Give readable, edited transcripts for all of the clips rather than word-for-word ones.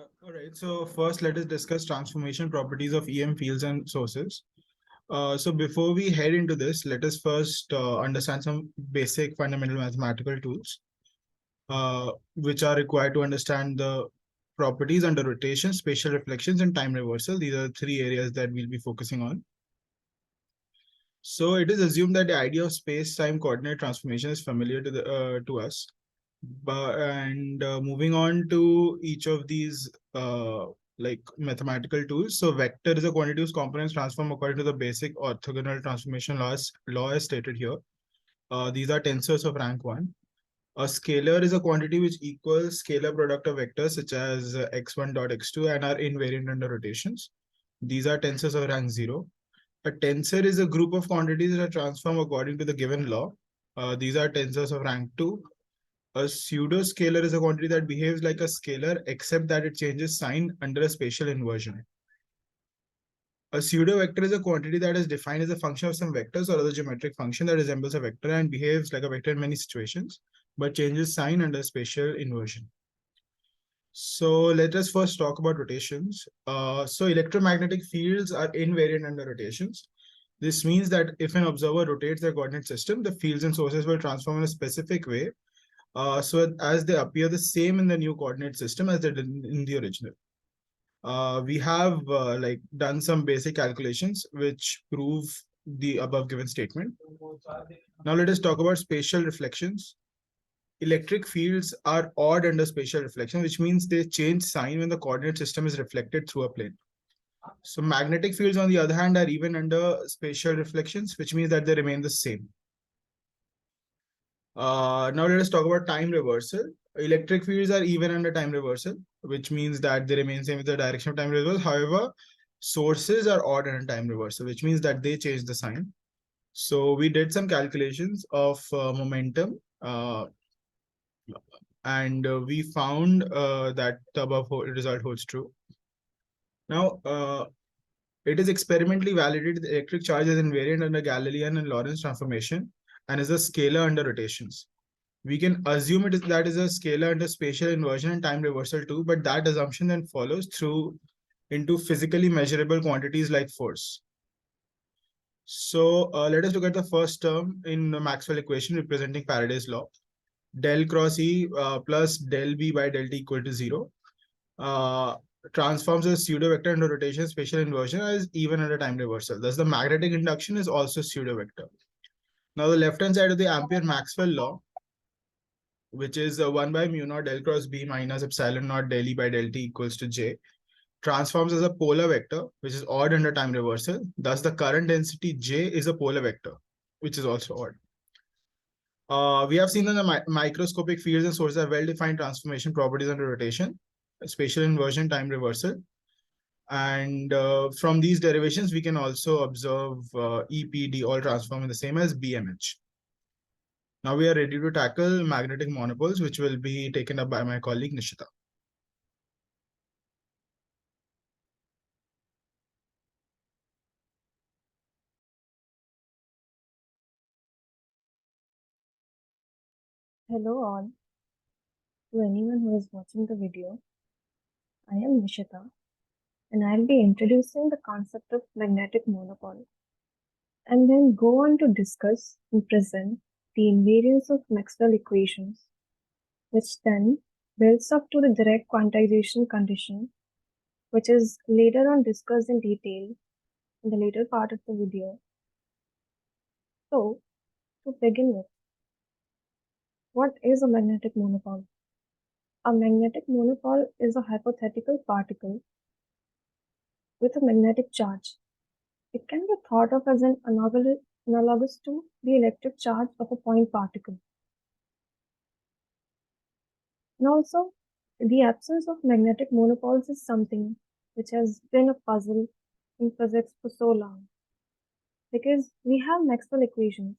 All right, so first let us discuss transformation properties of EM fields and sources. So before we head into this, let us first understand some basic fundamental mathematical tools, which are required to understand the properties under rotation, spatial reflections, and time reversal. These are the three areas that we'll be focusing on. So it is assumed that the idea of space-time coordinate transformation is familiar to us. Moving on to each of these like mathematical tools. So vector is a quantity whose components transform according to the basic orthogonal transformation law as stated here. These are tensors of rank 1. A scalar is a quantity which equals scalar product of vectors such as x1 dot x2 and are invariant under rotations. These are tensors of rank 0. A tensor is a group of quantities that transform according to the given law. These are tensors of rank 2. A pseudoscalar is a quantity that behaves like a scalar except that it changes sign under a spatial inversion. A pseudovector is a quantity that is defined as a function of some vectors or other geometric function that resembles a vector and behaves like a vector in many situations, but changes sign under spatial inversion. So let us first talk about rotations. So electromagnetic fields are invariant under rotations. This means that if an observer rotates their coordinate system, the fields and sources will transform in a specific way so as they appear the same in the new coordinate system as they did in the original. We have done some basic calculations which prove the above given statement. Now let us talk about spatial reflections. Electric fields are odd under spatial reflection, which means they change sign when the coordinate system is reflected through a plane. So magnetic fields, on the other hand, are even under spatial reflections, which means that they remain the same. Now let us talk about time reversal. Electric fields are even under time reversal, which means that they remain same with the direction of time reversal. However, sources are odd under time reversal, which means that they change the sign. So we did some calculations of momentum, and we found that the above result holds true. Now, it is experimentally validated that electric charge is invariant under Galilean and Lorentz transformation and is a scalar under rotations. We can assume that is a scalar under spatial inversion and time reversal too, but that assumption then follows through into physically measurable quantities like force. So let us look at the first term in the Maxwell equation representing Faraday's law. Del cross E plus del B by del T equal to 0. Transforms a pseudo vector under rotation spatial inversion as even under time reversal. Thus, the magnetic induction is also pseudo vector. Now, the left-hand side of the Ampere-Maxwell law, which is 1 by mu naught del cross B minus epsilon naught del E by del T equals to J, transforms as a polar vector, which is odd under time reversal. Thus, the current density J is a polar vector, which is also odd. We have seen that the microscopic fields and sources have well-defined transformation properties under rotation, spatial inversion, time reversal. And from these derivations, we can also observe EPD all transform in the same as BMH. Now we are ready to tackle magnetic monopoles, which will be taken up by my colleague Nishita. Hello all. To anyone who is watching the video, I am Nishita and I'll be introducing the concept of magnetic monopole and then go on to discuss and present the invariance of Maxwell equations, which then builds up to the direct quantization condition, which is later on discussed in detail in the later part of the video. So, to begin with, what is a magnetic monopole? A magnetic monopole is a hypothetical particle with a magnetic charge. It can be thought of as an analogous to the electric charge of a point particle. And also, the absence of magnetic monopoles is something which has been a puzzle in physics for so long. Because we have Maxwell equations,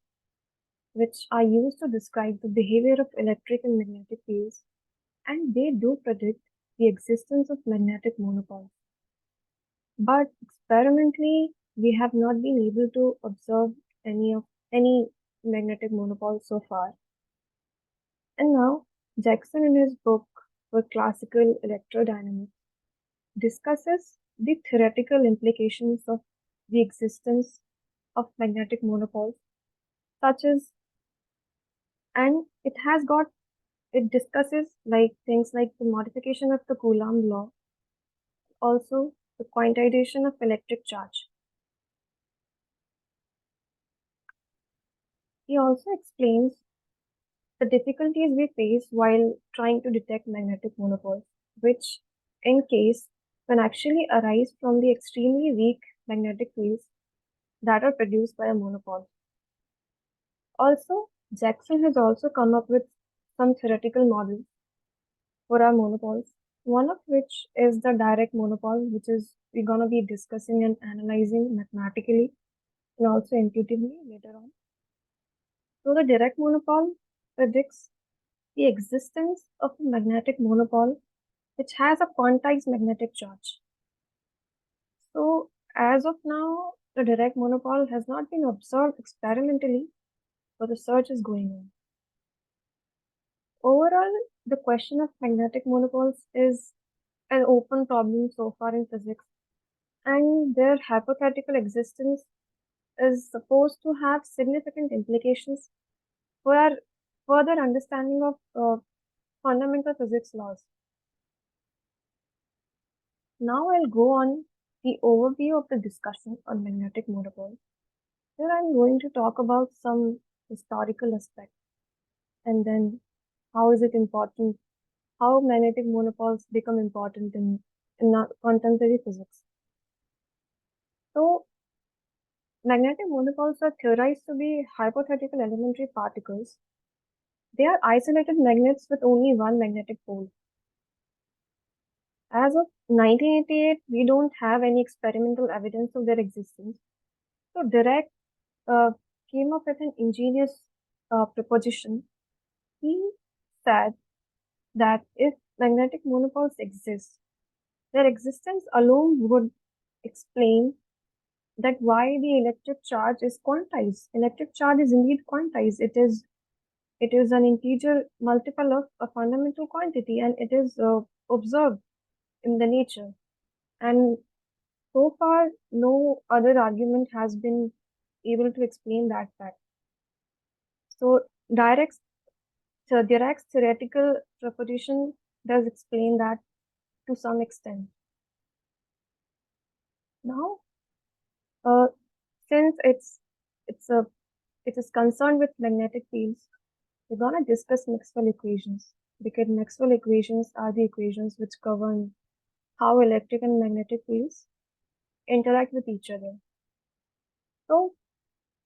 which are used to describe the behavior of electric and magnetic fields, and they do predict the existence of magnetic monopoles. But experimentally, we have not been able to observe any magnetic monopole so far. And now, Jackson in his book for classical electrodynamics discusses the theoretical implications of the existence of magnetic monopoles, such as, and it discusses like things like the modification of the Coulomb law, also the quantization of electric charge. He also explains the difficulties we face while trying to detect magnetic monopoles, which, in case, can actually arise from the extremely weak magnetic fields that are produced by a monopole. Also, Jackson has also come up with some theoretical models for our monopoles, one of which is the direct monopole, which is we're going to be discussing and analyzing mathematically and also intuitively later on. So the direct monopole predicts the existence of a magnetic monopole which has a quantized magnetic charge. So as of now, the direct monopole has not been observed experimentally, but research is going on. Overall, the question of magnetic monopoles is an open problem so far in physics, and their hypothetical existence is supposed to have significant implications for our further understanding of fundamental physics laws. Now I'll go on the overview of the discussion on magnetic monopoles. Here I'm going to talk about some historical aspects and then how is it important, how magnetic monopoles become important in our contemporary physics. So magnetic monopoles are theorized to be hypothetical elementary particles. They are isolated magnets with only one magnetic pole. As of 1988, we don't have any experimental evidence of their existence. So Dirac uh, came up with an ingenious proposition. He said that if magnetic monopoles exist, their existence alone would explain that why the electric charge is quantized. Electric charge is indeed quantized. It is an integer multiple of a fundamental quantity, and it is observed in the nature. And so far, no other argument has been able to explain that fact. So Dirac's theoretical proposition does explain that to some extent. Now, uh, since it is concerned with magnetic fields, we're gonna discuss Maxwell equations because Maxwell equations are the equations which govern how electric and magnetic fields interact with each other. So,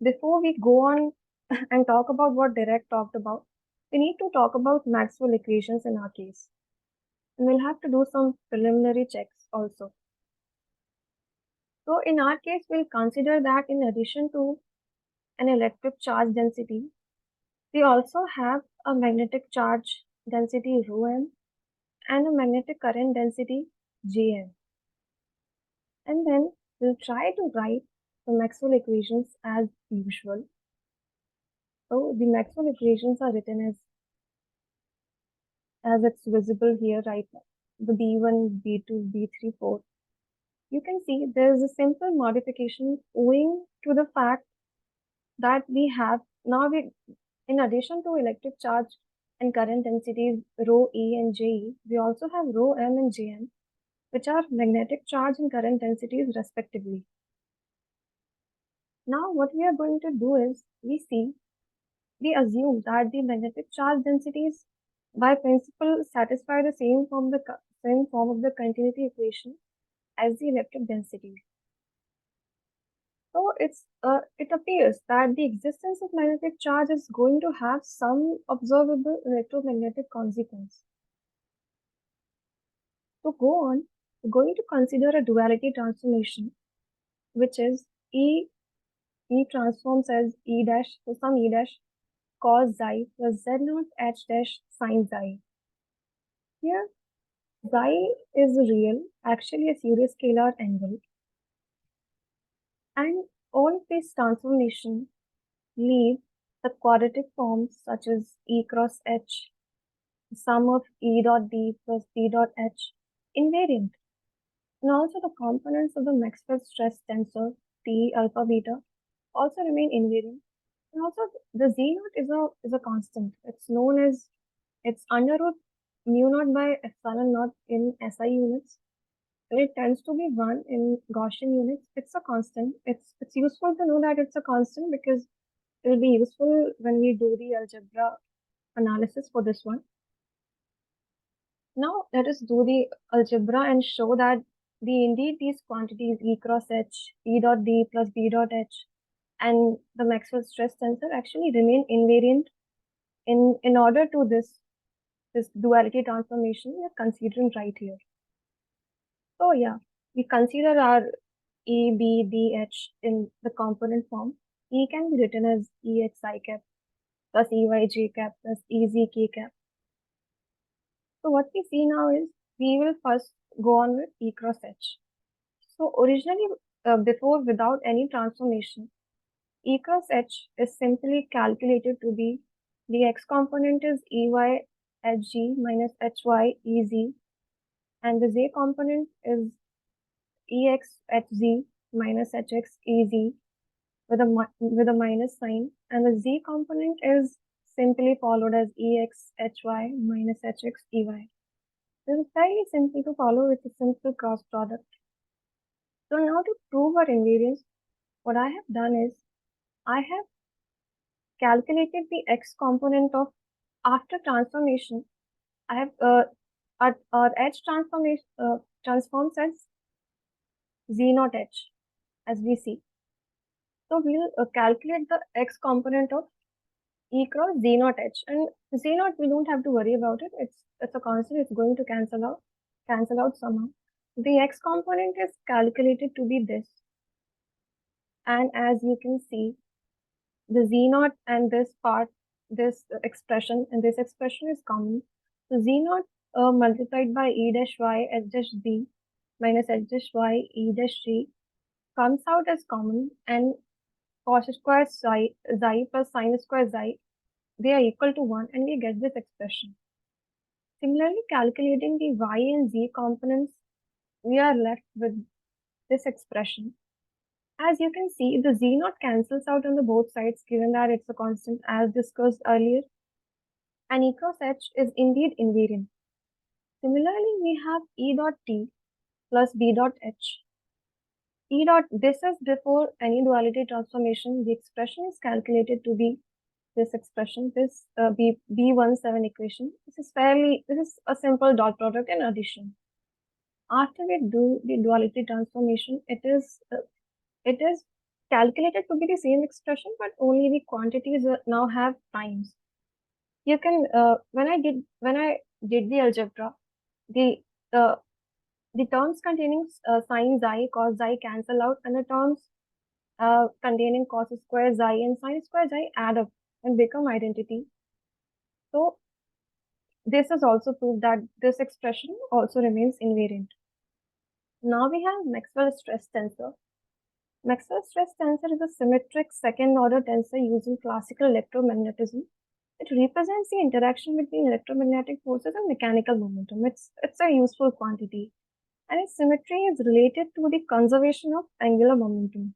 before we go on and talk about what Dirac talked about, we need to talk about Maxwell equations in our case. And we'll have to do some preliminary checks also. So in our case, we'll consider that in addition to an electric charge density, we also have a magnetic charge density rho m and a magnetic current density Jm. And then we'll try to write the Maxwell equations as usual. So the Maxwell equations are written as it's visible here right now. The B1, B2, B3, 4. You can see there is a simple modification owing to the fact that we have now in addition to electric charge and current densities rho E and Je, we also have rho m and Jm, which are magnetic charge and current densities respectively. Now what we are going to do is we assume that the magnetic charge densities by principle satisfy the same form of the continuity equation as the electric densities. So it appears that the existence of magnetic charge is going to have some observable electromagnetic consequence. To go on, we're going to consider a duality transformation, which is E transforms as E dash, so some E dash cos xi plus Z naught H dash sin xi. Here, xi is real, actually a pseudoscalar angle, and all of these transformations leave the quadratic forms such as E cross H, sum of E dot D plus D dot H invariant. And also the components of the Maxwell stress tensor, T, alpha, beta, also remain invariant. And also the Z naught is a constant. It's known as, it's under root mu naught by epsilon naught in SI units. And it tends to be 1 in Gaussian units. It's a constant. It's useful to know that it's a constant because it will be useful when we do the algebra analysis for this one. Now let us do the algebra and show that indeed these quantities E cross H, E dot D plus B dot H, and the Maxwell stress tensor actually remain invariant in order to this duality transformation we are considering right here. So yeah, we consider our E, B, D, H in the component form. E can be written as Ex I cap plus Ey j cap plus Ez k cap. So what we see now is we will first go on with E cross H. So originally, before without any transformation, E cross H is simply calculated to be the X component is Ey Hg minus Hy Ez, and the Z component is Ex Hz minus Hx Ez with a minus sign, and the Z component is simply followed as Ex Hy minus Hx Ey. This is very simple to follow with a simple cross product. So now to prove our invariance, what I have done is I have calculated the X component of after transformation. I have our H transformation transforms as Z naught H as we see. So we'll calculate the X component of E cross Z naught H, and Z naught we don't have to worry about it. It's a constant. It's going to cancel out somehow. The X component is calculated to be this, and as you can see, the Z naught and this part, this expression and this expression is common. So Z naught multiplied by E dash Y H dash B minus H dash Y E dash G comes out as common, and cos square psi plus sin square psi, they are equal to 1, and we get this expression. Similarly, calculating the Y and Z components, we are left with this expression. As you can see, the Z naught cancels out on the both sides given that it's a constant as discussed earlier, and E cross H is indeed invariant. Similarly, we have E dot T plus B dot H. E dot, this is before any duality transformation. The expression is calculated to be this expression, this B17 equation. This is a simple dot product and addition. After we do the duality transformation, it is calculated to be the same expression, but only the quantities now have primes. You can when I did the algebra, the terms containing sin xi, cos xi cancel out, and the terms containing cos square xi and sin square xi add up and become identity. So this is also proof that this expression also remains invariant. Now we have Maxwell stress tensor. Maxwell stress tensor is a symmetric second order tensor using classical electromagnetism. It represents the interaction between electromagnetic forces and mechanical momentum. It's a useful quantity, and its symmetry is related to the conservation of angular momentum.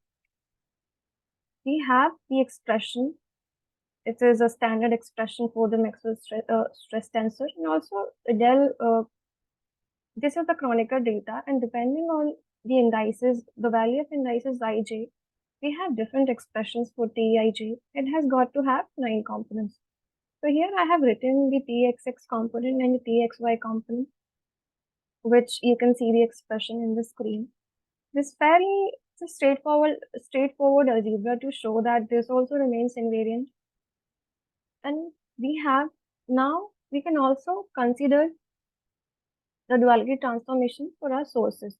We have the expression. It is a standard expression for the Maxwell stress tensor, and also this is the Kronecker data, and depending on the indices, the value of indices ij, we have different expressions for Tij. It has got to have 9 components. So here I have written the Txx component and the Txy component, which you can see the expression in the screen. This fairly it's a straightforward algebra to show that this also remains invariant. And we have now we can also consider the duality transformation for our sources.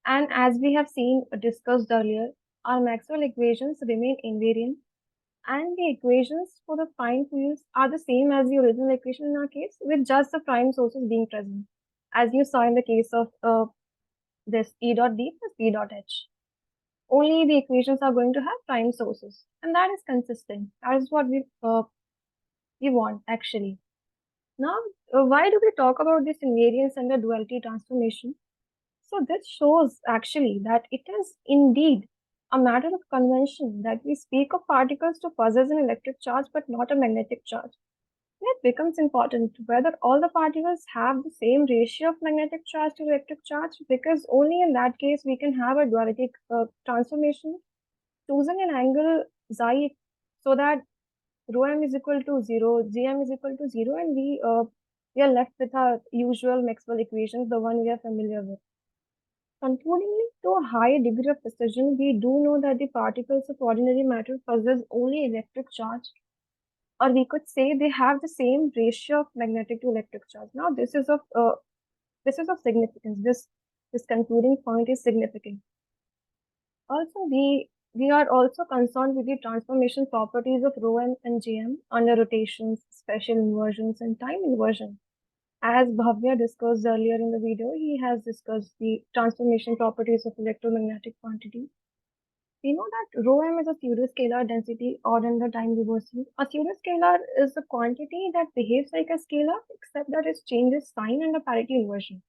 And as we have seen discussed earlier, our Maxwell equations remain invariant, and the equations for the prime fields are the same as the original equation in our case, with just the prime sources being present, as you saw in the case of this E dot D plus B dot H. Only the equations are going to have prime sources, and that is consistent. That is what we want actually. Now, why do we talk about this invariance and the duality transformation? So this shows actually that it is indeed a matter of convention that we speak of particles to possess an electric charge but not a magnetic charge. It becomes important whether all the particles have the same ratio of magnetic charge to electric charge, because only in that case we can have a dualistic transformation, choosing an angle xi so that rho m is equal to 0, gm is equal to 0, and we are left with our usual Maxwell equations, the one we are familiar with. Concludingly, to a high degree of precision, we do know that the particles of ordinary matter possess only electric charge, or we could say they have the same ratio of magnetic to electric charge. Now, this is of significance. This concluding point is significant. Also, we are also concerned with the transformation properties of rho m and gm under rotations, special inversions, and time inversion. As Bhavya discussed earlier in the video, he has discussed the transformation properties of electromagnetic quantities. We know that rho m is a pseudoscalar density or in the time reversal. A pseudoscalar is a quantity that behaves like a scalar except that it changes sign under parity inversion.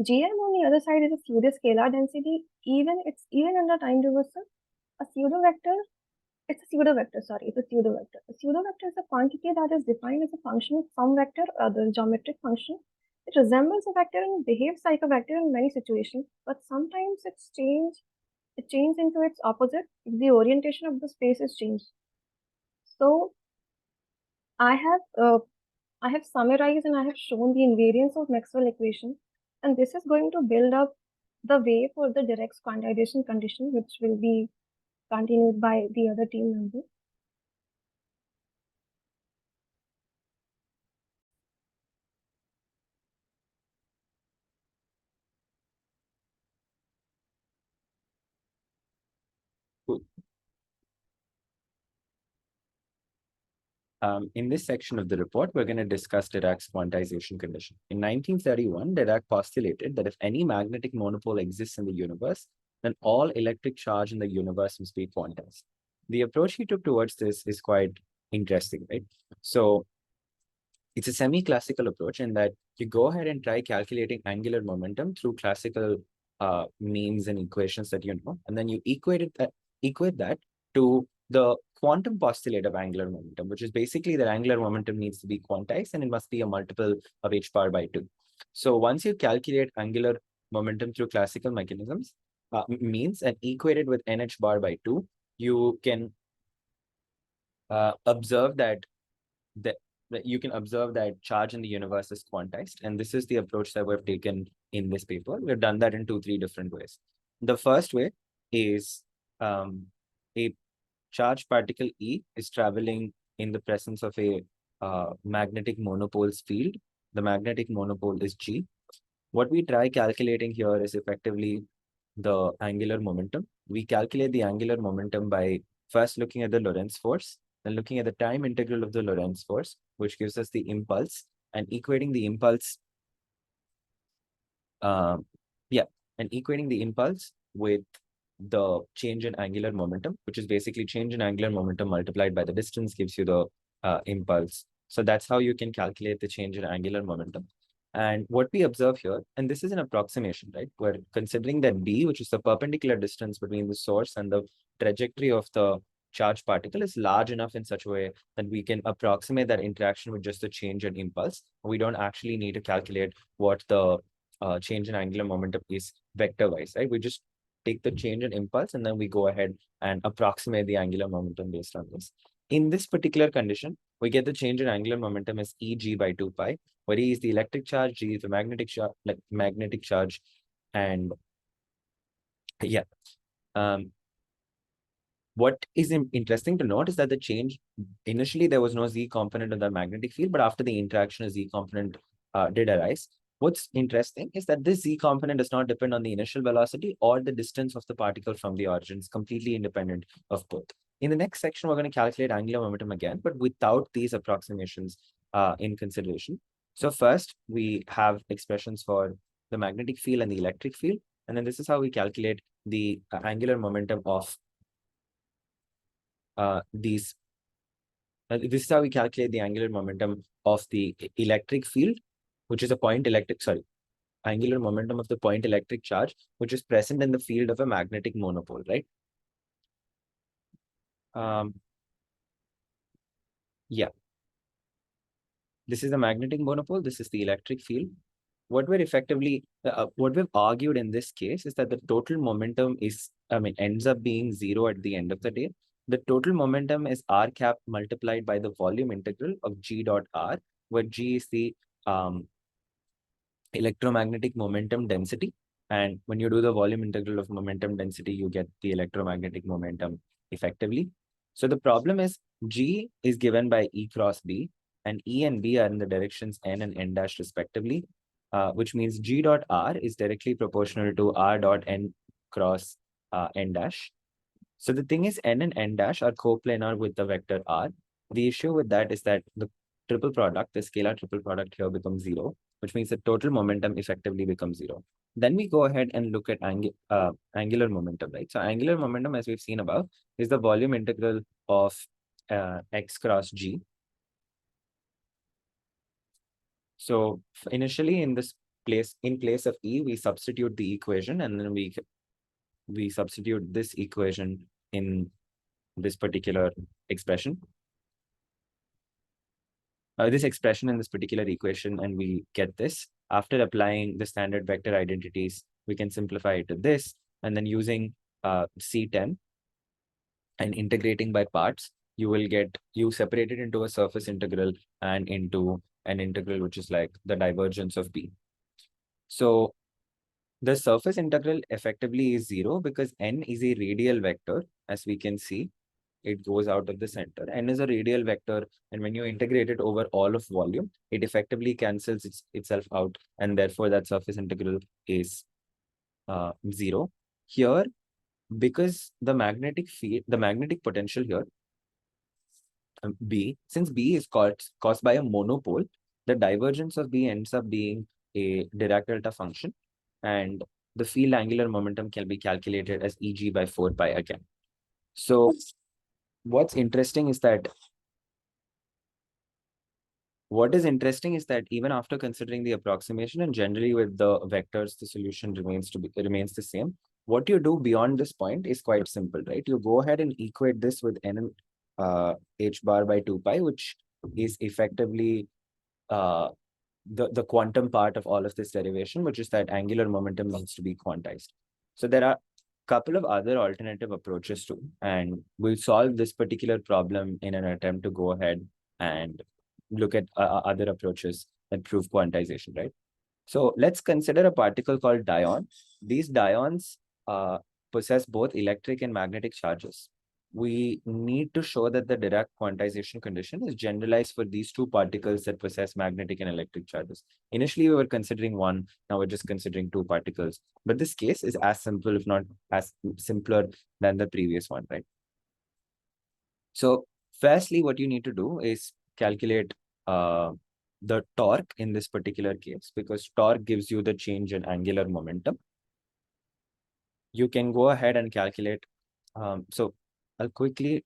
Gm on the other side is a pseudoscalar density, even under time reversal. A pseudo vector, it's a pseudo vector, sorry, it's a pseudo vector. A pseudo vector is a quantity that is defined as a function of some vector or the geometric function. It resembles a vector and behaves like a vector in many situations, but sometimes it changes into its opposite if the orientation of the space is changed. So I have uh, I have summarized and I have shown the invariance of Maxwell equation, and this is going to build up the way for the direct quantization condition, which will be continued by the other team members. Cool. In this section of the report, we're going to discuss Dirac's quantization condition. In 1931, Dirac postulated that if any magnetic monopole exists in the universe, then all electric charge in the universe must be quantized. The approach he took towards this is quite interesting, right? So it's a semi-classical approach in that you go ahead and try calculating angular momentum through classical means and equations that you know, and then you equate that to the quantum postulate of angular momentum, which is basically that angular momentum needs to be quantized and it must be a multiple of h bar by 2. So once you calculate angular momentum through classical mechanisms, means and equate it with nh bar by 2, you can observe that you can observe that charge in the universe is quantized. And this is the approach that we've taken in this paper. We've done that in 3 different ways. The first way is a charged particle E is traveling in the presence of a magnetic monopole's field. The magnetic monopole is G. What we try calculating here is effectively the angular momentum. We calculate the angular momentum by first looking at the Lorentz force, then looking at the time integral of the Lorentz force, which gives us the impulse, and equating the impulse. And equating the impulse with the change in angular momentum, which is basically change in angular momentum multiplied by the distance gives you the impulse. So that's how you can calculate the change in angular momentum. And what we observe here, and this is an approximation, right? We're considering that B, which is the perpendicular distance between the source and the trajectory of the charged particle, is large enough in such a way that we can approximate that interaction with just the change in impulse. We don't actually need to calculate what the change in angular momentum is vector-wise, right? We just take the change in impulse and then we go ahead and approximate the angular momentum based on this. In this particular condition, we get the change in angular momentum as Eg by 2 pi, where E is the electric charge, G is the magnetic charge, and yeah. What is interesting to note is that the change, initially there was no Z component of the magnetic field, but after the interaction, a Z component did arise. What's interesting is that this Z component does not depend on the initial velocity or the distance of the particle from the origin. It's completely independent of both. In the next section, we're going to calculate angular momentum again, but without these approximations in consideration. So first, we have expressions for the magnetic field and the electric field. And then this is how we calculate the angular momentum of this is how we calculate the angular momentum of the electric field, which is a point electric, sorry. angular momentum of the point electric charge, which is present in the field of a magnetic monopole, right? Yeah. This is the magnetic monopole. This is the electric field. What we've argued in this case is that the total momentum ends up being 0 at the end of the day. The total momentum is r cap multiplied by the volume integral of g dot r, where g is the electromagnetic momentum density. And when you do the volume integral of momentum density, you get the electromagnetic momentum effectively. So the problem is G is given by E cross B, and E and B are in the directions N and N dash respectively, which means G dot R is directly proportional to R dot N cross N dash. So the thing is N and N dash are coplanar with the vector R. The issue with that is that the triple product, the scalar triple product here becomes 0, which means the total momentum effectively becomes 0. Then we go ahead and look at angular momentum, right? So angular momentum, as we've seen above, is the volume integral of x cross g. So initially in place of E, we substitute the equation, and then we substitute this equation in this particular expression. This expression in this particular equation, and we get this. After applying the standard vector identities, we can simplify it to this, and then using C10 and integrating by parts, you separate it into a surface integral and into an integral which is like the divergence of B. So the surface integral effectively is 0 because n is a radial vector, as we can see. It goes out of the center. N is a radial vector, and when you integrate it over all of volume, it effectively cancels itself out, and therefore that surface integral is 0. Here, because the magnetic field, the magnetic potential here, B, since B is caused by a monopole, the divergence of B ends up being a Dirac delta function, and the field angular momentum can be calculated as Eg by 4 pi again. So what's interesting is that even after considering the approximation and generally with the vectors, the solution remains the same. What you do beyond this point is quite simple, right? You go ahead and equate this with n h bar by 2 pi, which is effectively the quantum part of all of this derivation, which is that angular momentum needs to be quantized. So there are a couple of other alternative approaches too, and we'll solve this particular problem in an attempt to go ahead and look at other approaches that prove quantization, right? So let's consider a particle called dion. These dions possess both electric and magnetic charges. We need to show that the Dirac quantization condition is generalized for these two particles that possess magnetic and electric charges. Initially, we were considering one, now we're just considering two particles. But this case is as simple, if not as simpler than the previous one, right? So firstly, what you need to do is calculate the torque in this particular case, because torque gives you the change in angular momentum. You can go ahead and calculate. So I'll quickly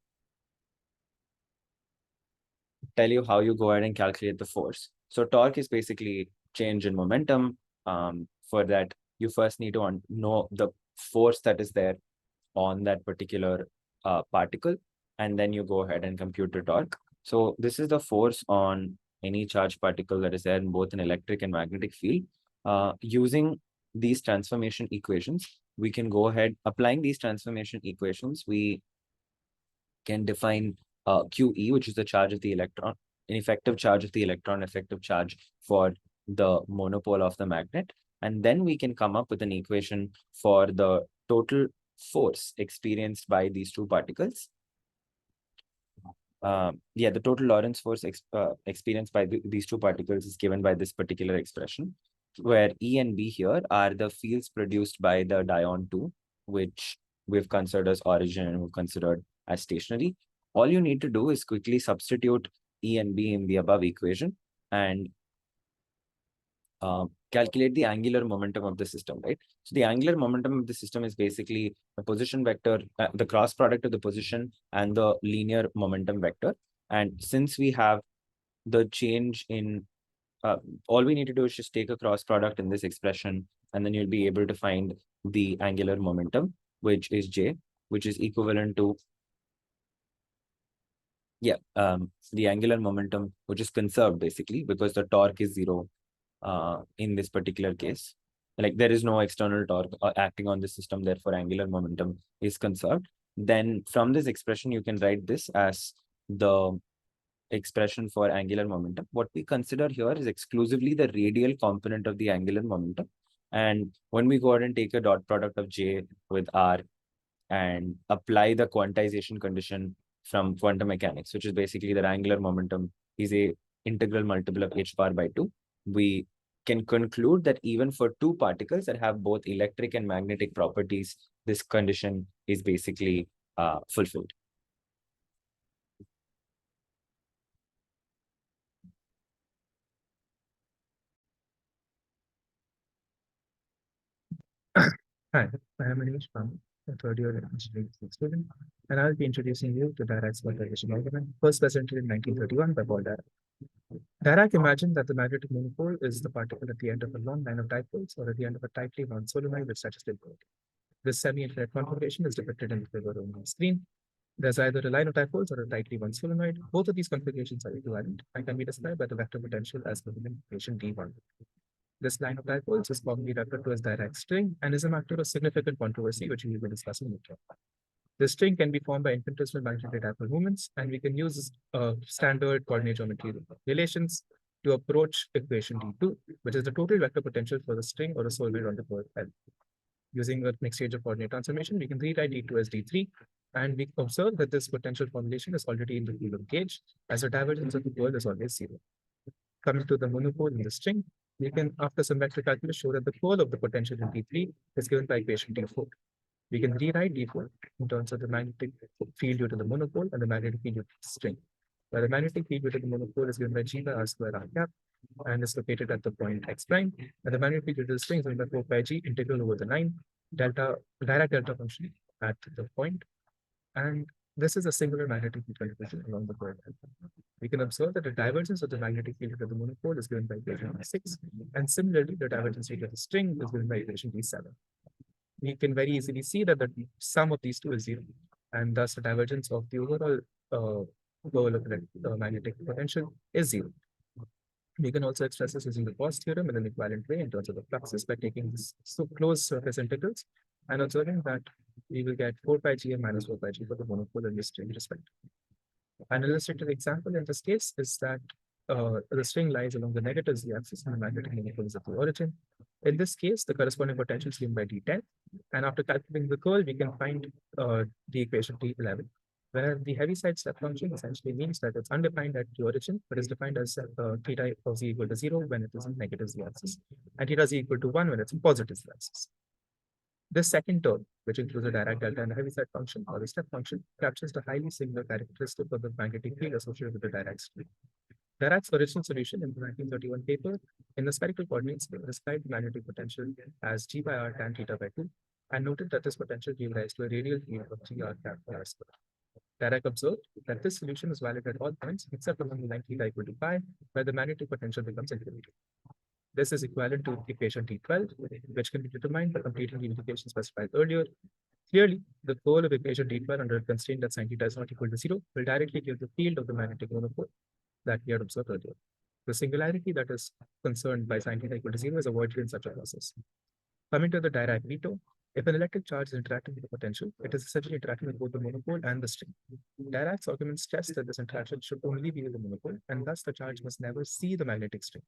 tell you how you go ahead and calculate the force. So torque is basically change in momentum. For that, you first need to know the force that is there on that particular particle, and then you go ahead and compute the torque. So this is the force on any charged particle that is there in both an electric and magnetic field. Using these transformation equations, we can go ahead, applying these transformation equations, we can define QE, which is the charge of the electron, an effective charge of the electron, effective charge for the monopole of the magnet. And then we can come up with an equation for the total force experienced by these two particles. The total Lorentz force experienced by these two particles is given by this particular expression, where E and B here are the fields produced by the dion 2, which we've considered as origin and we've considered as stationary. All you need to do is quickly substitute E and B in the above equation and calculate the angular momentum of the system, right? So the angular momentum of the system is basically the position vector, the cross product of the position and the linear momentum vector. And since we have the change in all we need to do is just take a cross product in this expression, and then you'll be able to find the angular momentum, which is J, which is equivalent to, the angular momentum, which is conserved basically because the torque is zero in this particular case. Like there is no external torque acting on the system, therefore angular momentum is conserved. Then from this expression, you can write this as the expression for angular momentum. What we consider here is exclusively the radial component of the angular momentum. And when we go ahead and take a dot product of J with R and apply the quantization condition from quantum mechanics, which is basically that angular momentum is a integral multiple of h bar by 2, we can conclude that even for two particles that have both electric and magnetic properties, this condition is basically fulfilled. Hi, I am Manish from a third year engineering student, and I'll be introducing you to Dirac's quantization argument, first presented in 1931 by Paul Dirac. Dirac imagined that the magnetic monopole is the particle at the end of a long line of dipoles or at the end of a tightly wound solenoid with such a still curve. This semi-infinite configuration is depicted in the figure on the screen. There's either a line of dipoles or a tightly wound solenoid. Both of these configurations are equivalent and can be described by the vector potential as the equation D1. This line of dipoles is commonly referred to as Dirac's string and is a matter of significant controversy, which we will be discussing later. This string can be formed by infinitesimal magnetic dipole moments, and we can use standard coordinate geometry relations to approach equation D2, which is the total vector potential for the string or a solenoid on the curve L. Using a mixed stage of coordinate transformation, we can rewrite D2 as D3, and we observe that this potential formulation is already in the field of gauge, as the divergence of the curl is always zero. Coming to the monopole in the string, we can, after some vector calculus, show that the curl of the potential in D3 is given by equation D4. We can rewrite D4 in terms of the magnetic field due to the monopole and the magnetic field due to the string, where the magnetic field due to the monopole is given by G by R square R cap and is located at the point X prime, and the magnetic field due to the string is given by 4 pi G integral over the 9 delta Dirac delta function at the point, and this is a singular magnetic field contribution along the curve. We can observe that the divergence of the magnetic field of the monopole is given by equation D6, and similarly, the divergence field of the string is given by equation D7. We can very easily see that the sum of these two is zero, and thus the divergence of the overall curl of the magnetic potential is zero. We can also express this using the Gauss theorem in an equivalent way in terms of the fluxes by taking this closed surface integrals and observing that we will get 4 pi g and minus 4 pi g for the monopole and the string respectively. An illustrative example in this case is that the string lies along the negative z-axis and the magnetic monopole is at the origin. In this case, the corresponding potential is given by D10, and after calculating the curl, we can find the equation D11, where the Heaviside step function essentially means that it's undefined at the origin, but is defined as theta of z equal to 0 when it is in negative z-axis, and theta z equal to 1 when it's in positive z-axis. This second term, which includes the Dirac delta and the Heaviside function or the step function, captures the highly singular characteristic of the magnetic field associated with the Dirac string. Dirac's original solution in the 1931 paper in the spherical coordinates described the magnetic potential as G by R tan theta by 2 and noted that this potential gave rise to a radial field of G R cap by R square. Dirac observed that this solution is valid at all points except along the line theta equal to pi, where the magnetic potential becomes infinity. This is equivalent to equation T12, which can be determined by completing the integration specified earlier. Clearly, the curl of equation T12 under a constraint that sin theta is not equal to 0 will directly give the field of the magnetic monopole that we had observed earlier. The singularity that is concerned by sin theta equal to 0 is avoided in such a process. Coming to the Dirac veto, if an electric charge is interacting with the potential, it is essentially interacting with both the monopole and the string. Dirac's argument stressed that this interaction should only be with the monopole, and thus the charge must never see the magnetic string.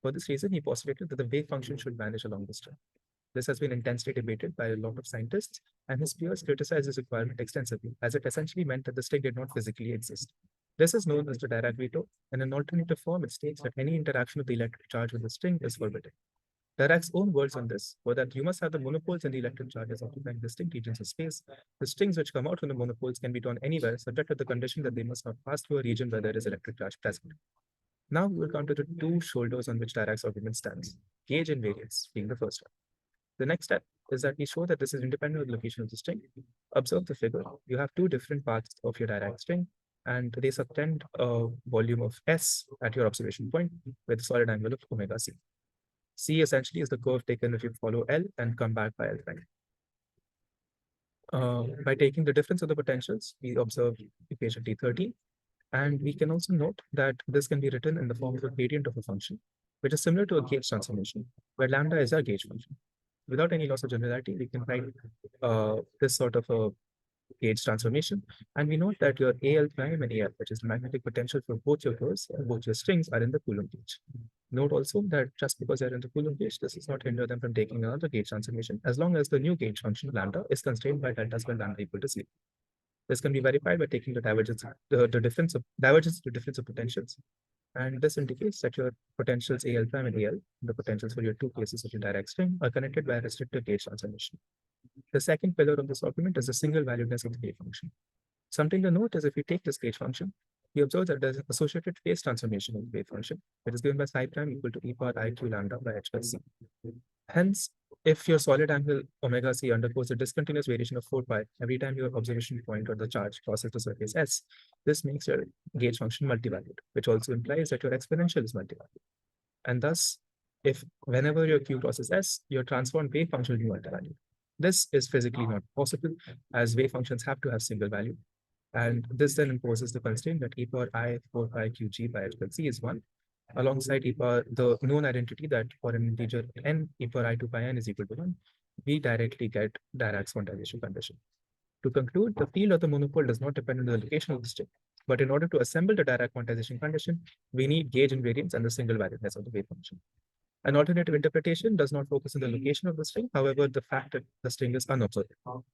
For this reason, he postulated that the wave function should vanish along the string. This has been intensely debated by a lot of scientists, and his peers criticized this requirement extensively, as it essentially meant that the string did not physically exist. This is known as the Dirac veto. In an alternative form, it states that any interaction of the electric charge with the string is forbidden. Dirac's own words on this were that you must have the monopoles and the electric charges occupying distinct regions of space. The strings which come out from the monopoles can be drawn anywhere, subject to the condition that they must not pass through a region where there is electric charge present. Now we will come to the two shoulders on which Dirac's argument stands, gauge and variance being the first one. The next step is that we show that this is independent of the location of the string. Observe the figure. You have two different parts of your Dirac string. and they subtend a volume of S at your observation point with a solid angle of omega c. C essentially is the curve taken if you follow L and come back by L prime. By taking the difference of the potentials, we observe equation T13. And we can also note that this can be written in the form of a gradient of a function, which is similar to a gauge transformation, where lambda is our gauge function. Without any loss of generality, we can write this sort of a gauge transformation. And we note that your AL prime and AL, which is the magnetic potential for both your curves and both your strings, are in the Coulomb gauge. Note also that just because they're in the Coulomb gauge, this does not hinder them from taking another gauge transformation, as long as the new gauge function lambda is constrained by delta square lambda equal to 0. This can be verified by taking the divergence, the difference the difference of potentials. And this indicates that your potentials AL prime and AL, the potentials for your two cases of your Dirac string, are connected by a restrictive gauge transformation. The second pillar of this argument is the single valuedness of the gauge function. Something to note is if we take this gauge function, we observe that there's an associated phase transformation of the wave function, which is given by psi prime equal to e power iq lambda by h by c. Hence, if your solid angle omega c undergoes a discontinuous variation of 4 pi every time your observation point or the charge crosses the surface S, this makes your gauge function multivalued, which also implies that your exponential is multivalued. And thus, if whenever your q crosses S, your transformed wave function will be multivalued. This is physically not possible, as wave functions have to have single value. And this then imposes the constraint that e power I 4 pi qg by h plus c is 1, alongside e power the known identity that for an integer n, e power I 2 pi n is equal to 1, we directly get Dirac's quantization condition. To conclude, the field of the monopole does not depend on the location of the string, but in order to assemble the Dirac quantization condition, we need gauge invariance and the single valuedness of the wave function. An alternative interpretation does not focus on the location of the string, however, the fact that the string is unobservable.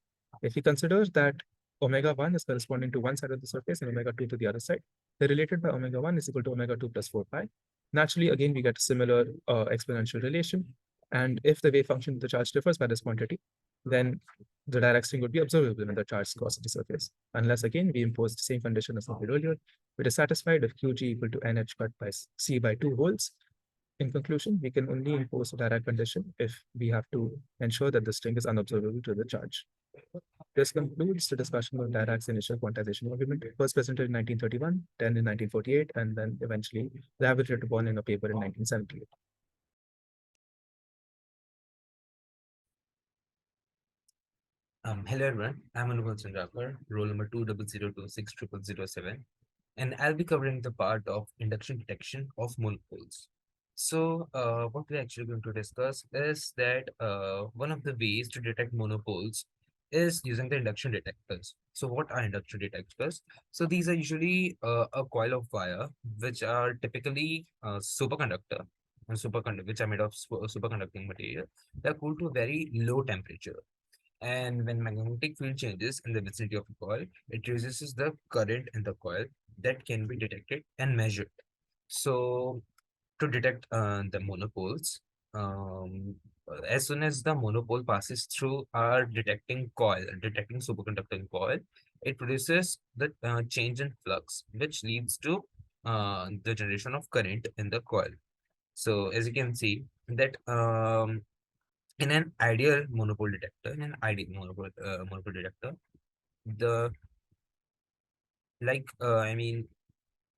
If we consider that omega 1 is corresponding to one side of the surface and omega 2 to the other side, the related by omega 1 is equal to omega 2 plus 4 pi. Naturally, again, we get a similar exponential relation. And if the wave function of the charge differs by this quantity, then the Dirac string would be observable when the charge crosses the surface. Unless, again, we impose the same condition as noted earlier, which is satisfied if qg equal to nh cut by c by 2 wholes. In conclusion, we can only impose a Dirac condition if we have to ensure that the string is unobservable to the charge. This concludes the discussion of Dirac's initial quantization argument, first presented in 1931, then in 1948, and then eventually elaborated upon in a paper in 1978. Hello everyone, I'm Anubhav Chandrakar, roll number 200260007, and I'll be covering the part of induction detection of monopoles. So, what we're actually going to discuss is that one of the ways to detect monopoles is using the induction detectors. So, what are induction detectors? So, these are usually a coil of wire, which are typically superconductor, which are made of superconducting material. They're cooled to a very low temperature. And when magnetic field changes in the vicinity of a coil, it reduces the current in the coil that can be detected and measured. So to detect the monopoles, as soon as the monopole passes through our detecting superconducting coil, it produces the change in flux, which leads to the generation of current in the coil. So as you can see that in an ideal monopole detector, the I mean,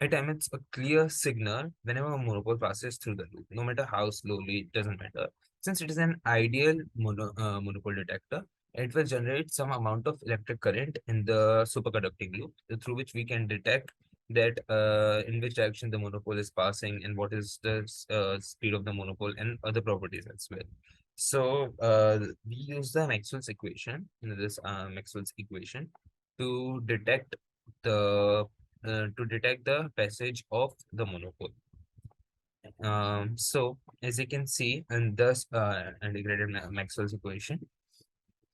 it emits a clear signal whenever a monopole passes through the loop, no matter how slowly, it doesn't matter. Since it is an ideal monopole detector, it will generate some amount of electric current in the superconducting loop, through which we can detect that in which direction the monopole is passing and what is the speed of the monopole and other properties as well. So we use the Maxwell's equation, Maxwell's equation to detect the passage of the monopole. So as you can see in this integrated Maxwell's equation,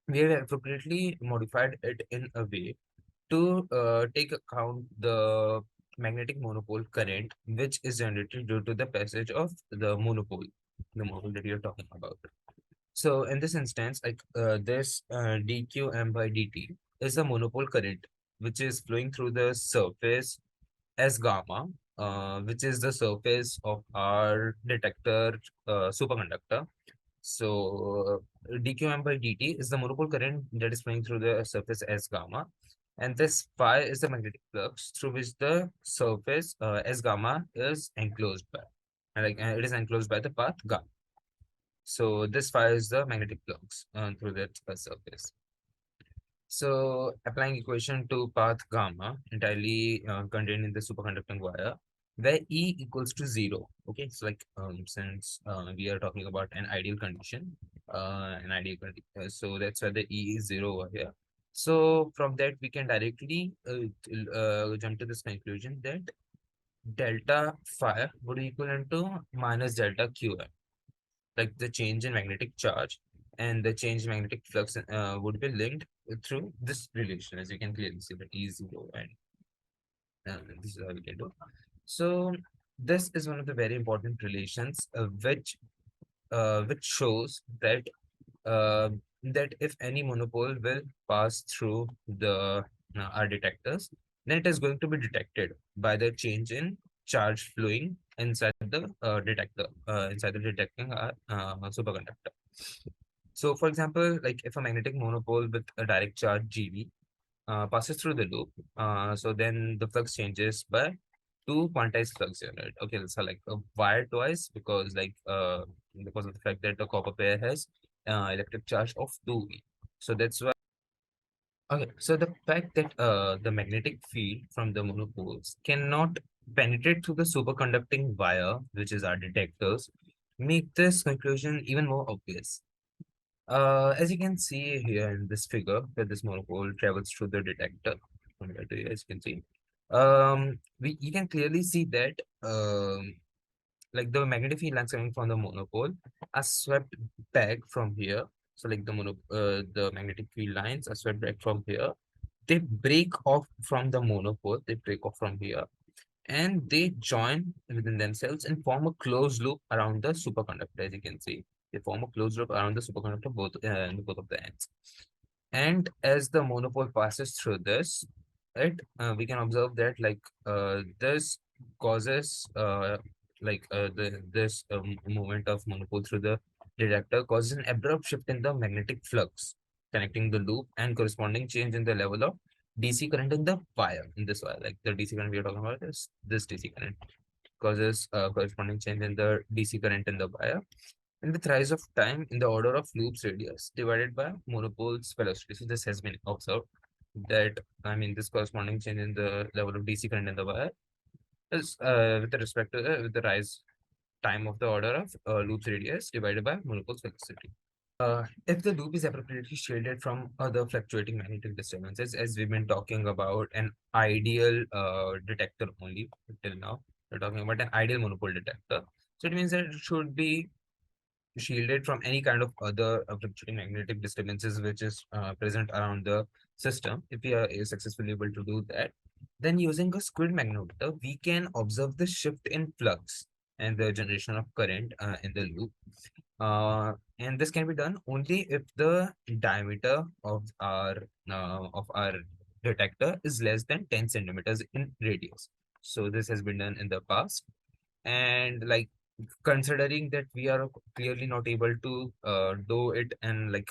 we have appropriately modified it in a way to take account the magnetic monopole current, which is generated due to the passage of the monopole that you're talking about. So in this instance, like this dqm by dt is the monopole current, which is flowing through the surface as gamma, which is the surface of our detector superconductor. So dqm by dt is the monopole current that is flowing through the surface as gamma, And this phi is the magnetic flux through which the surface S gamma is enclosed by. And it is enclosed by the path gamma. So this phi is the magnetic flux through that surface. So applying equation to path gamma entirely contained in the superconducting wire, where E equals to 0. Okay, so since we are talking about an ideal condition, so that's why the E is 0 over here. So from that we can directly jump to this conclusion that delta phi would be equivalent to minus delta Qi, like the change in magnetic charge and the change in magnetic flux would be linked through this relation, as you can clearly see that E0 and this is how we can do. So this is one of the very important relations which shows uh, that if any monopole will pass through the our detectors, then it is going to be detected by the change in charge flowing inside the detector, inside the detecting superconductor. So, for example, like if a magnetic monopole with a direct charge GV passes through the loop, so then the flux changes by two quantized flux unit. Okay, so like a wire twice because of the fact that the copper pair has electric charge of 2e. So that's why. Okay, so the fact that the magnetic field from the monopoles cannot penetrate through the superconducting wire, which is our detectors, make this conclusion even more obvious. As you can see here in this figure, that this monopole travels through the detector. As you can see, you can clearly see that like the magnetic field lines coming from the monopole are swept back from here. So like the magnetic field lines are swept back from here. They break off from the monopole. They break off from here, and they join within themselves and form a closed loop around the superconductor. As you can see, they form a closed loop around the superconductor both of the ends. And as the monopole passes through this, right, we can observe that this causes this movement of monopole through the detector causes an abrupt shift in the magnetic flux connecting the loop and corresponding change in the level of DC current in the wire, in this wire. Like the DC current we are talking about is this DC current causes corresponding change in the DC current in the wire, and with rise of time in the order of loop's radius divided by monopole's velocity. So this has been observed that, I mean, this corresponding change in the level of DC current in the wire is with respect to with the rise time of the order of loop's radius divided by monopole's velocity. If the loop is appropriately shielded from other fluctuating magnetic disturbances, as we've been talking about an ideal detector only till now, we're talking about an ideal monopole detector. So it means that it should be shielded from any kind of other fluctuating magnetic disturbances which is present around the system. If we are successfully able to do that, then using a squid magnetometer, we can observe the shift in flux and the generation of current in the loop. And this can be done only if the diameter of our detector is less than 10 centimeters in radius. So this has been done in the past, and like considering that we are clearly not able to do it, and like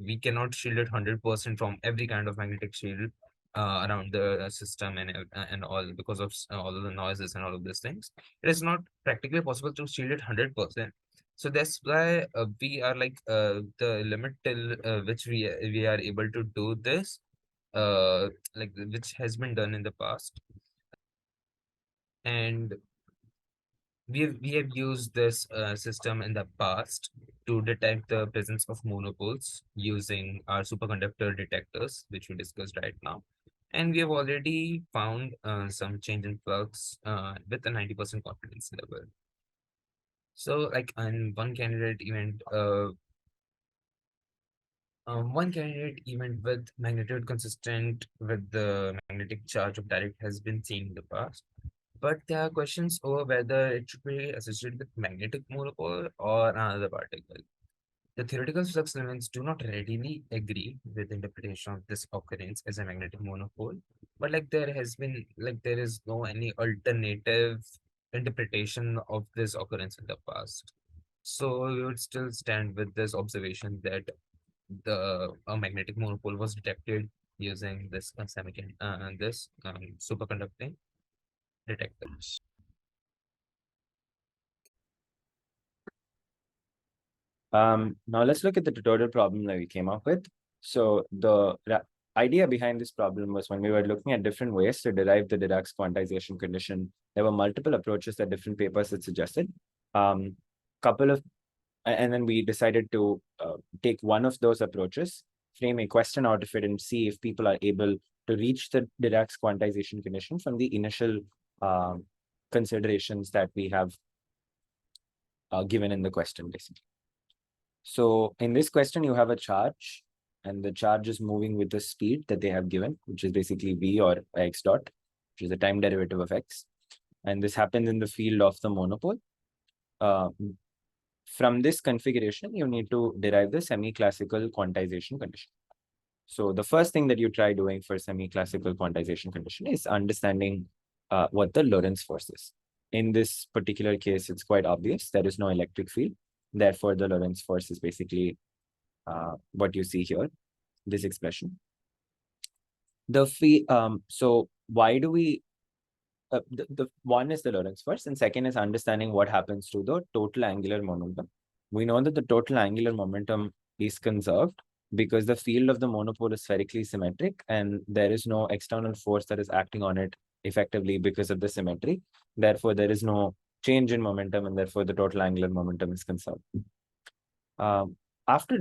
we cannot shield it 100% from every kind of magnetic shield around the system and all, because of all of the noises and all of these things, it is not practically possible to shield it 100%. So that's why we are the limit till which we are able to do this, which has been done in the past. And we have used this system in the past to detect the presence of monopoles using our superconductor detectors, which we discussed right now. And we have already found some change in flux with a 90% confidence level. So, like in one candidate event with magnitude consistent with the magnetic charge of direct has been seen in the past. But there are questions over whether it should be associated with magnetic monopole or another particle. The theoretical flux limits do not readily agree with the interpretation of this occurrence as a magnetic monopole, but there is no any alternative interpretation of this occurrence in the past. So we would still stand with this observation that a magnetic monopole was detected using this superconducting detector. Now let's look at the tutorial problem that we came up with. So the idea behind this problem was when we were looking at different ways to derive the Dirac's quantization condition, there were multiple approaches that different papers had suggested. Couple of, and then we decided to take one of those approaches, frame a question out of it, and see if people are able to reach the Dirac's quantization condition from the initial considerations that we have given in the question, basically. So in this question, you have a charge, and the charge is moving with the speed that they have given, which is basically v or x dot, which is the time derivative of x. And this happens in the field of the monopole. From this configuration, you need to derive the semi-classical quantization condition. So the first thing that you try doing for semi-classical quantization condition is understanding what the Lorentz force is. In this particular case, it's quite obvious. There is no electric field. Therefore, the Lorentz force is basically what you see here, this expression. So why do we, the one is the Lorentz force, and second is understanding what happens to the total angular momentum. We know that the total angular momentum is conserved because the field of the monopole is spherically symmetric, and there is no external force that is acting on it effectively because of the symmetry. Therefore, there is no change in momentum, and therefore the total angular momentum is conserved. After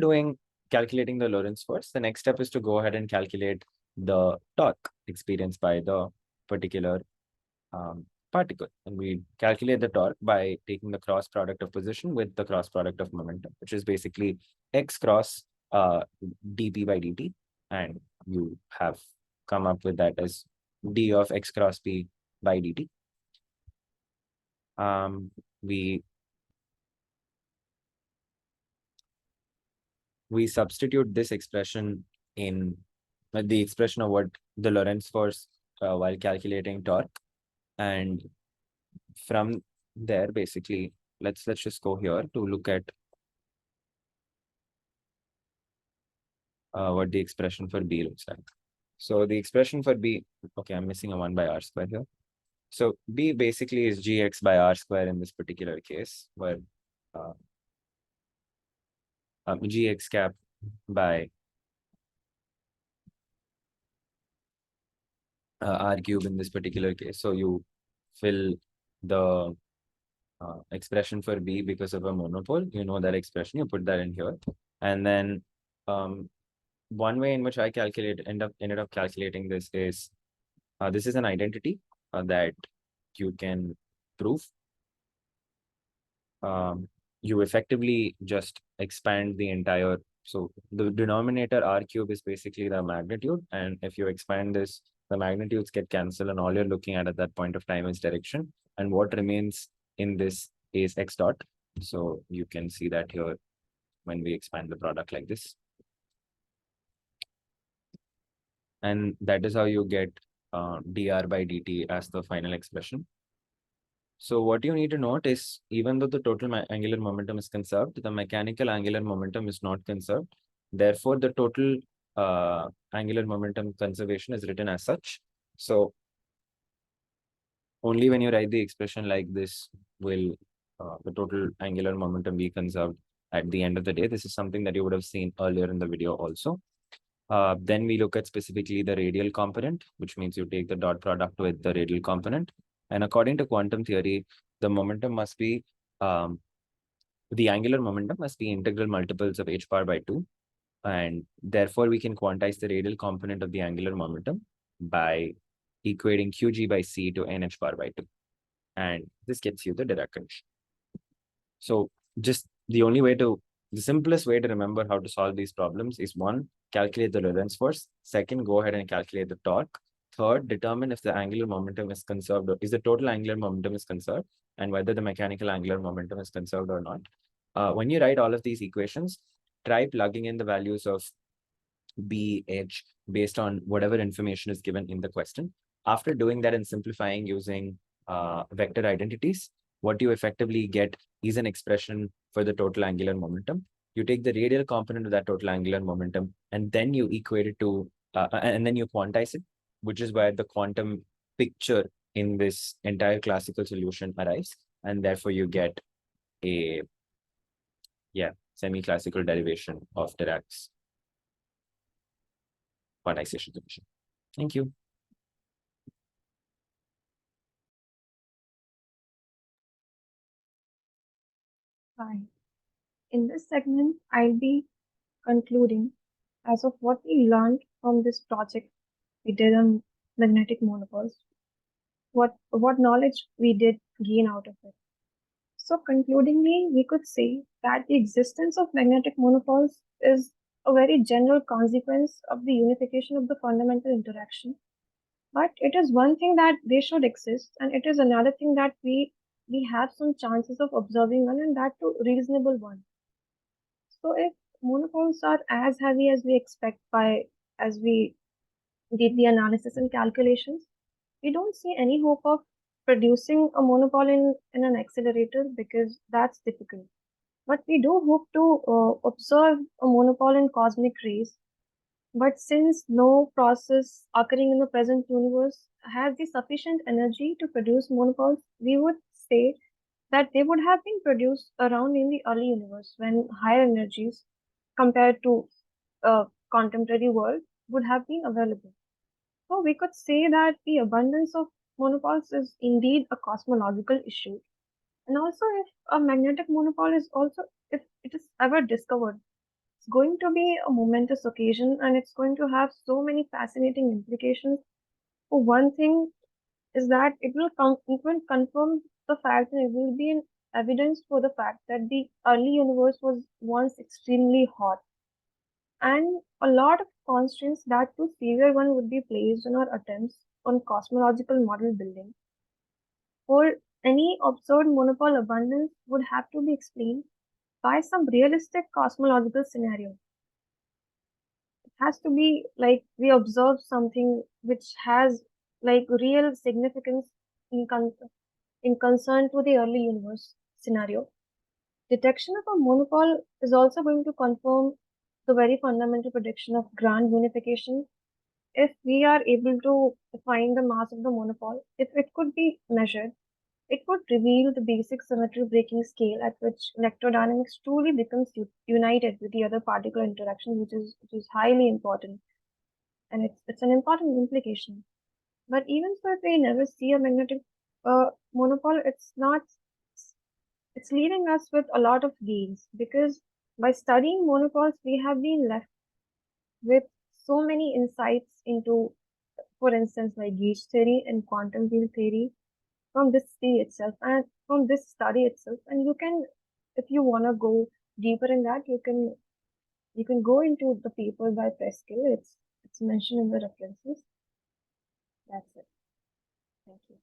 calculating the Lorentz force, the next step is to go ahead and calculate the torque experienced by the particular particle. And we calculate the torque by taking the cross product of position with the cross product of momentum, which is basically x cross dp by dt. And you have come up with that as d of x cross p by dt. We substitute this expression in the expression of what the Lorentz force while calculating torque. And from there, basically, let's just go here to look at what the expression for B looks like. So the expression for B, okay, I'm missing a 1 by r square here. So B basically is gx by r square in this particular case, where gx cap by r cube in this particular case. So you fill the expression for B because of a monopole. You know that expression, you put that in here. And then one way in which I ended up calculating this is an identity that you can prove. You effectively just expand the entire, so the denominator r cube is basically the magnitude, and if you expand this, the magnitudes get cancelled, and all you're looking at that point of time is direction, and what remains in this is x dot. So you can see that here when we expand the product like this. And that is how you get dr by dt as the final expression. So what you need to note is, even though the total angular momentum is conserved, the mechanical angular momentum is not conserved. Therefore, the total angular momentum conservation is written as such. So only when you write the expression like this will the total angular momentum be conserved at the end of the day. This is something that you would have seen earlier in the video also. Then we look at specifically the radial component, which means you take the dot product with the radial component. And according to quantum theory, the momentum must be, the angular momentum must be integral multiples of h bar by 2. And therefore, we can quantize the radial component of the angular momentum by equating qg by c to nh bar by 2. And this gets you the Dirac condition. So just the simplest way to remember how to solve these problems is: one, calculate the Lorentz force. Second, go ahead and calculate the torque. Third, determine if the angular momentum is conserved, or is the total angular momentum is conserved, and whether the mechanical angular momentum is conserved or not. When you write all of these equations, try plugging in the values of B, H based on whatever information is given in the question. After doing that and simplifying using vector identities, what you effectively get is an expression for the total angular momentum. You take the radial component of that total angular momentum, and then you equate it to and then you quantize it, which is where the quantum picture in this entire classical solution arrives, and therefore you get a semi-classical derivation of Dirac's quantization solution. Thank you. Fine. In this segment, I'll be concluding as of what we learned from this project we did on magnetic monopoles, what knowledge we did gain out of it. So concludingly, we could say that the existence of magnetic monopoles is a very general consequence of the unification of the fundamental interaction. But it is one thing that they should exist, and it is another thing that we have some chances of observing one, and that too reasonable one. So if monopoles are as heavy as we expect as we did the analysis and calculations, we don't see any hope of producing a monopole in an accelerator because that's difficult. But we do hope to observe a monopole in cosmic rays. But since no process occurring in the present universe has the sufficient energy to produce monopoles, we would say that they would have been produced around in the early universe when higher energies compared to a contemporary world would have been available. So we could say that the abundance of monopoles is indeed a cosmological issue. And also if a magnetic monopole is also, if it is ever discovered, it's going to be a momentous occasion and it's going to have so many fascinating implications. For one thing is that it will confirm the fact and it will be an evidence for the fact that the early universe was once extremely hot. And a lot of constraints that too severe one would be placed on our attempts on cosmological model building. For any absurd monopole abundance would have to be explained by some realistic cosmological scenario. It has to be like we observe something which has like real significance in concern to the early universe scenario. Detection of a monopole is also going to confirm the very fundamental prediction of grand unification. If we are able to find the mass of the monopole, if it could be measured, it would reveal the basic symmetry breaking scale at which electrodynamics truly becomes united with the other particle interaction, which is highly important. And it's an important implication. But even so, if we never see a magnetic monopole, it's leaving us with a lot of gains because by studying monopoles, we have been left with so many insights into, for instance, like gauge theory and quantum field theory from this study itself and from this study itself. And you can, if you want to go deeper in that, you can go into the paper by Preskill. It's mentioned in the references. That's it. Thank you.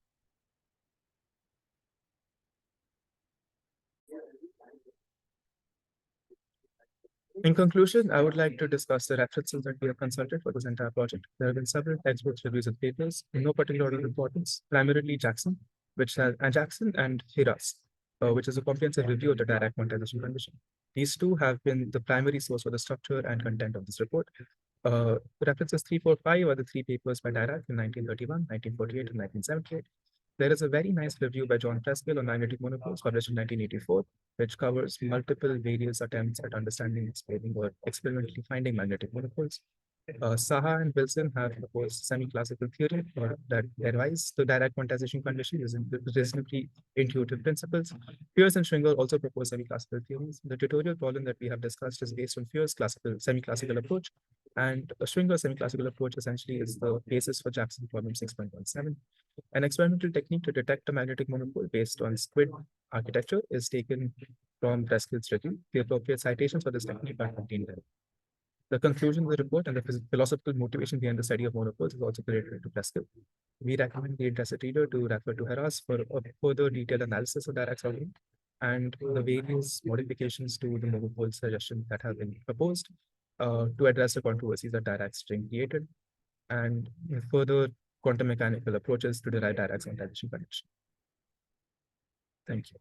In conclusion, I would like to discuss the references that we have consulted for this entire project. There have been several textbooks, reviews, and papers in no particular order of importance, primarily Jackson, Jackson and Hiras, which is a comprehensive review of the Dirac quantization condition. These two have been the primary source for the structure and content of this report. References 3, 4, 5 are the three papers by Dirac in 1931, 1948, and 1978. There is a very nice review by John Preskill on magnetic monopoles published in 1984, which covers multiple various attempts at understanding, explaining, or experimentally finding magnetic monopoles. Saha and Wilson have proposed semi-classical theory that derives the Dirac quantization condition using reasonably intuitive principles. Pierce and Schwinger also propose semi-classical theories. The tutorial problem that we have discussed is based on Pierce's semi-classical approach, and Schwinger's semi-classical approach essentially is the basis for Jackson problem 6.17. An experimental technique to detect a magnetic monopole based on squid architecture is taken from Preskill's review. The appropriate citations for this technique are contained there. The conclusion of the report and the philosophical motivation behind the study of monopoles is also related to Preskill. We recommend the interested reader to refer to Heras for a further detailed analysis of Dirac's argument and the various modifications to the monopole suggestion that have been proposed to address the controversies that Dirac's string created, and further quantum mechanical approaches to derive Dirac's quantization condition. Thank you.